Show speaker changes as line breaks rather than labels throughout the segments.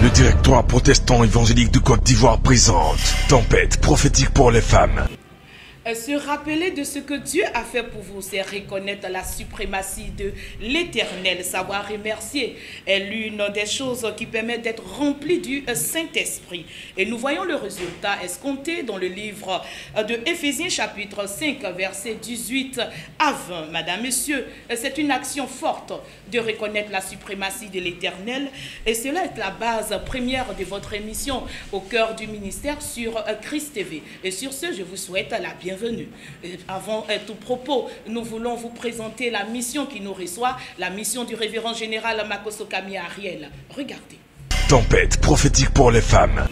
Le directoire protestant évangélique de Côte d'Ivoire présente Tempête prophétique pour les femmes.
Se rappeler de ce que Dieu a fait pour vous, c'est reconnaître la suprématie de l'Éternel. Savoir remercier est l'une des choses qui permettent d'être rempli du Saint-Esprit. Et nous voyons le résultat escompté dans le livre de Éphésiens chapitre 5, verset 18 à 20. Madame, Messieurs, c'est une action forte de reconnaître la suprématie de l'Éternel. Et cela est la base première de votre émission au cœur du ministère sur Christ TV. Et sur ce, je vous souhaite la bienvenue. Avant tout propos, nous voulons vous présenter la mission qui nous reçoit, la mission du révérend général Makosso Kami Ariel. Regardez.
Tempête prophétique pour les femmes.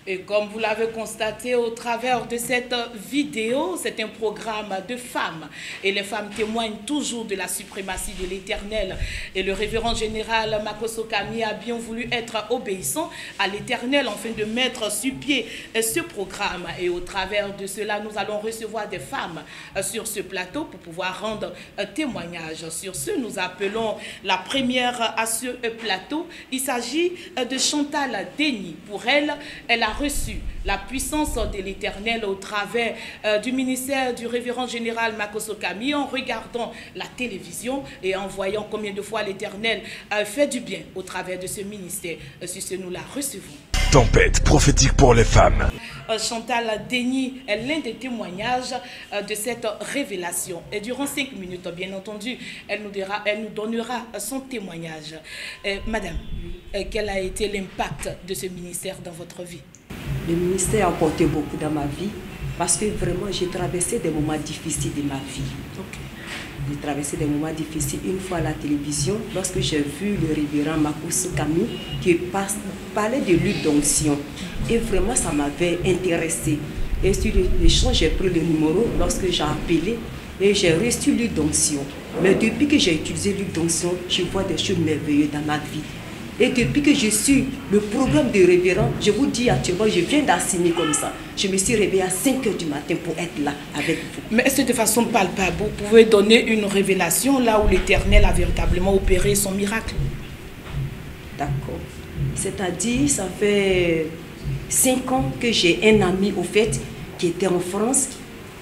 Et comme vous l'avez constaté au travers de cette vidéo, c'est un programme de femmes. Et les femmes témoignent toujours de la suprématie de l'Éternel. Et le révérend général Makosso Kami a bien voulu être obéissant à l'Éternel afin de mettre sur pied ce programme. Et au travers de cela, nous allons recevoir des femmes sur ce plateau pour pouvoir rendre témoignage. Sur ce, nous appelons la première à ce plateau. Il s'agit de Chantal Déni. Pour elle, elle a reçu la puissance de l'Éternel au travers du ministère du révérend général Makosso Kami en regardant la télévision et en voyant combien de fois l'Éternel fait du bien au travers de ce ministère. Sur ce, nous la recevons.
Tempête prophétique pour les femmes.
Chantal Déni est l'un des témoignages de cette révélation. Et durant 5 minutes, bien entendu, elle nous donnera son témoignage. Madame, quel a été l'impact de ce ministère dans votre vie?
Le ministère a apporté beaucoup dans ma vie parce que vraiment j'ai traversé des moments difficiles de ma vie.
Okay.
J'ai traversé des moments difficiles une fois à la télévision lorsque j'ai vu le révérend Makosso Kami qui parlait de lutte d'onction. Et vraiment ça m'avait intéressé. Et sur l'échange, j'ai pris le numéro lorsque j'ai appelé et j'ai reçu lutte d'onction. Mais depuis que j'ai utilisé lutte d'onction, je vois des choses merveilleuses dans ma vie. Et depuis que je suis le programme de révérend, je vous dis actuellement, je viens d'assigner comme ça. Je me suis réveillée à 5 h du matin pour être là avec vous.
Mais est-ce que de façon palpable, vous pouvez donner une révélation là où l'Éternel a véritablement opéré son miracle?
D'accord. C'est-à-dire, ça fait 5 ans que j'ai un ami au fait qui était en France,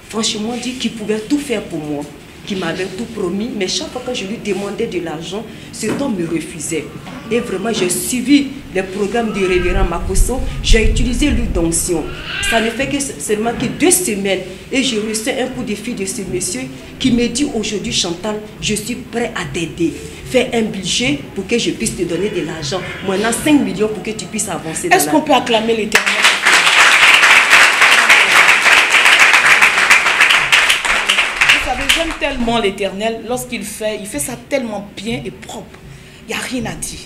franchement dit qu'il pouvait tout faire pour moi, qui m'avait tout promis, mais chaque fois que je lui demandais de l'argent, cet homme me refusait. Et vraiment, j'ai suivi les programmes du révérend Makosso, j'ai utilisé l'huile d'onction. Ça ne fait que seulement que 2 semaines et je reçois un coup de fil de ce monsieur qui me dit aujourd'hui, Chantal, je suis prêt à t'aider. Fais un budget pour que je puisse te donner de l'argent. Maintenant, 5 millions pour que tu puisses avancer.
Est-ce qu'on peut acclamer l'Éternel? J'aime tellement l'Éternel, lorsqu'il fait, il fait ça tellement bien et propre. Il n'y a rien à dire.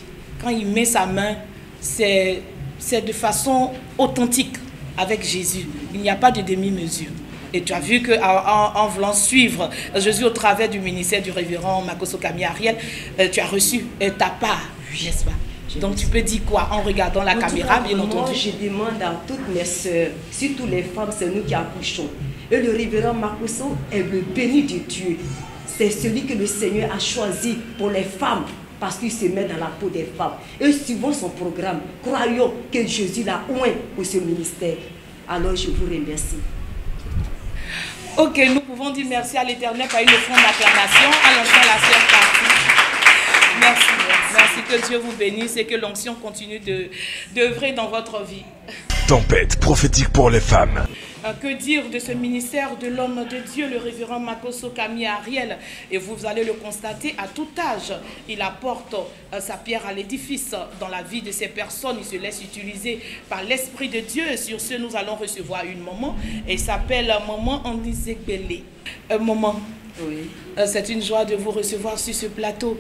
Quand il met sa main, c'est de façon authentique avec Jésus. Il n'y a pas de demi-mesure. Et tu as vu qu'en voulant suivre Jésus au travers du ministère du révérend Makosso Kami Ariel, tu as reçu ta part, n'est-ce pas? Donc tu peux dire quoi en regardant la caméra, bien entendu?
Moi, je demande à toutes mes soeurs, surtout les femmes, c'est nous qui accouchons. Et le révérend Makosso est le béni de Dieu. C'est celui que le Seigneur a choisi pour les femmes parce qu'il se met dans la peau des femmes. Et suivons son programme. Croyons que Jésus l'a oint pour ce ministère. Alors je vous remercie.
Ok, nous pouvons dire merci à l'Éternel par une offrande d'acclamation. Allons faire la sœur partie. Merci. Merci. Que Dieu vous bénisse et que l'onction continue d'œuvrer dans votre vie.
Tempête prophétique pour les femmes.
Que dire de ce ministère de l'homme de Dieu, le révérend Makosso Kami Ariel? Et vous allez le constater, à tout âge, il apporte sa pierre à l'édifice dans la vie de ces personnes. Il se laisse utiliser par l'Esprit de Dieu. Sur ce, nous allons recevoir une maman. Elle s'appelle Maman Anizegbele. Maman,
oui.
C'est une joie de vous recevoir sur ce plateau.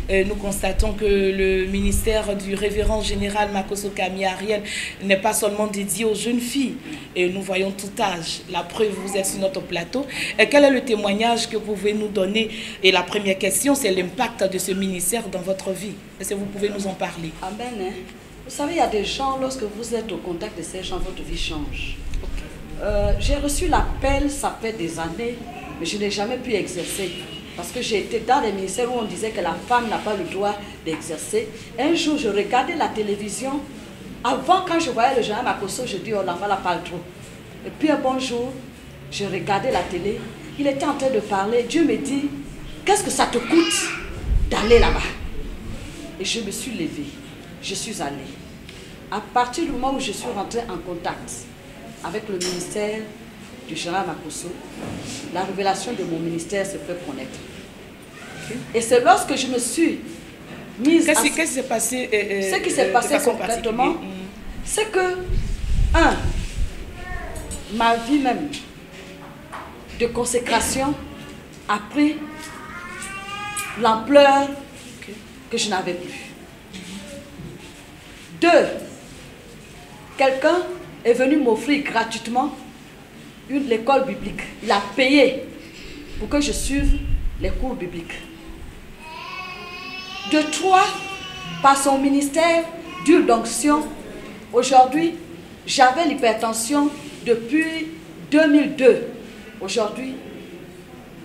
Nous constatons que le ministère du révérend général Makosso Kami Ariel n'est pas seulement dédié aux jeunes filles. Et nous voyons tout âge. La preuve, vous êtes sur notre plateau. Et quel est le témoignage que vous pouvez nous donner? Et la première question, c'est l'impact de ce ministère dans votre vie. Est-ce que vous pouvez nous en parler?
Amen. Hein? Vous savez, il y a des gens, lorsque vous êtes au contact de ces gens, votre vie change. J'ai reçu l'appel, ça fait des années, mais je n'ai jamais pu exercer. Parce que j'ai été dans les ministères où on disait que la femme n'a pas le droit d'exercer. Un jour, je regardais la télévision. Avant, quand je voyais le général Makosso, je dis, oh, l'enfant n'a pas le droit. Et puis un bon jour, je regardais la télé. Il était en train de parler. Dieu me dit, qu'est-ce que ça te coûte d'aller là-bas? Et je me suis levée. Je suis allée. À partir du moment où je suis rentrée en contact avec le ministère du général Makosso, la révélation de mon ministère se fait connaître. Et c'est lorsque je me suis mise
Qu'est-ce qui s'est passé
ce qui s'est passé concrètement, c'est que, ma vie même de consécration a pris l'ampleur que je n'avais plus. 2, quelqu'un est venu m'offrir gratuitement l'école biblique. Il a payé pour que je suive les cours bibliques. 3, par son ministère d'huile d'onction, aujourd'hui, j'avais l'hypertension depuis 2002. Aujourd'hui,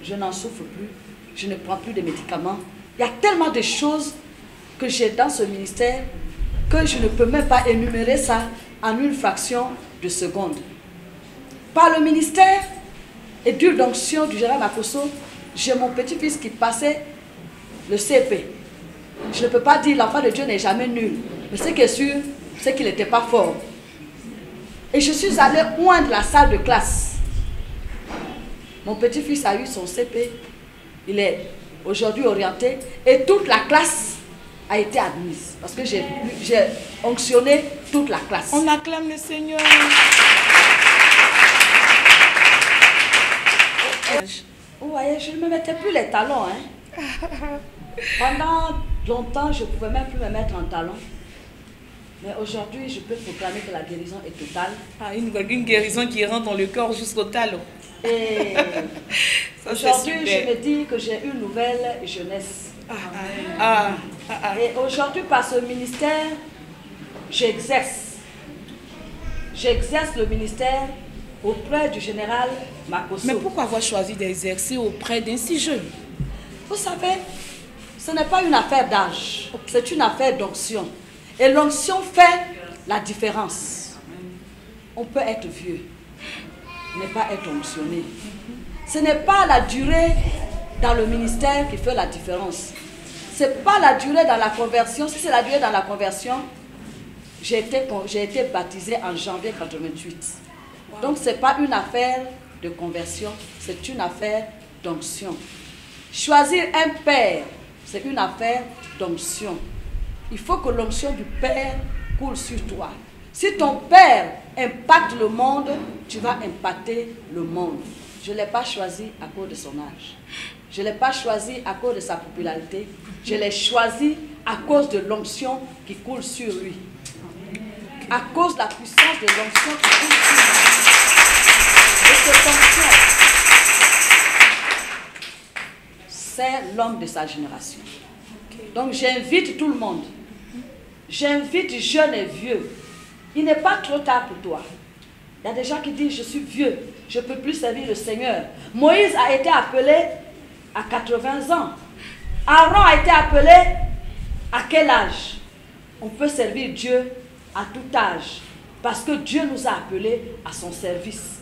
je n'en souffre plus, je ne prends plus de médicaments. Il y a tellement de choses que j'ai dans ce ministère que je ne peux même pas énumérer ça en une fraction de seconde. Par le ministère et d'huile d'onction du général Makosso, j'ai mon petit-fils qui passait le CP. Je ne peux pas dire l'enfant de Dieu n'est jamais nul. Mais ce qui est sûr, c'est qu'il n'était pas fort. Et je suis allée loin de la salle de classe. Mon petit-fils a eu son CP. Il est aujourd'hui orienté. Et toute la classe a été admise. Parce que j'ai onctionné toute la classe.
On acclame le Seigneur.
Vous voyez, je ne me mettais plus les talons. Hein. Pendant longtemps, je ne pouvais même plus me mettre en talons. Mais aujourd'hui, je peux proclamer que la guérison est totale.
Une guérison qui rentre dans le corps jusqu'au talon.
Et aujourd'hui, je me dis que j'ai une nouvelle jeunesse. Et aujourd'hui, par ce ministère, j'exerce. J'exerce le ministère auprès du général Makosso.
Mais pourquoi avoir choisi d'exercer auprès d'un si jeune?
Vous savez, ce n'est pas une affaire d'âge, c'est une affaire d'onction. Et l'onction fait la différence. On peut être vieux, ne pas être onctionné. Ce n'est pas la durée dans le ministère qui fait la différence. Ce n'est pas la durée dans la conversion. Si c'est la durée dans la conversion, j'ai été baptisé en janvier 1988. Donc ce n'est pas une affaire de conversion, c'est une affaire d'onction. Choisir un père, c'est une affaire d'onction. Il faut que l'onction du Père coule sur toi. Si ton Père impacte le monde, tu vas impacter le monde. Je ne l'ai pas choisi à cause de son âge. Je ne l'ai pas choisi à cause de sa popularité. Je l'ai choisi à cause de l'onction qui coule sur lui. À cause de la puissance de l'onction qui coule sur lui. Et cette onction, c'est l'homme de sa génération. Donc j'invite tout le monde. J'invite jeunes et vieux. Il n'est pas trop tard pour toi. Il y a des gens qui disent, je suis vieux, je ne peux plus servir le Seigneur. Moïse a été appelé à 80 ans. Aaron a été appelé à quel âge? On peut servir Dieu à tout âge. Parce que Dieu nous a appelés à son service.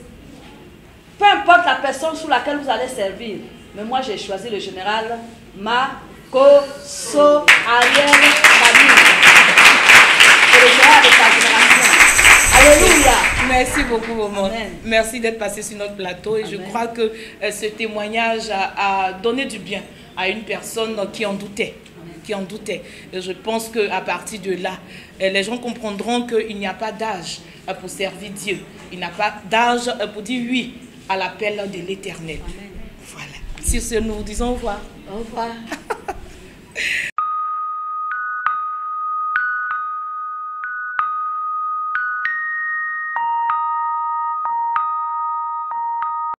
Peu importe la personne sous laquelle vous allez servir. Mais moi j'ai choisi le général Koso, Ariel, Camille. Et le joie de ta génération. Alléluia.
Merci beaucoup, maman.
Amen.
Merci d'être passé sur notre plateau. Et
Amen.
je crois que ce témoignage a donné du bien à une personne qui en doutait. Qui en doutait. Et je pense qu'à partir de là, les gens comprendront qu'il n'y a pas d'âge pour servir Dieu. Il n'y a pas d'âge pour dire oui à l'appel de l'Éternel. Voilà. Sur ce, nous vous disons au revoir.
Au revoir.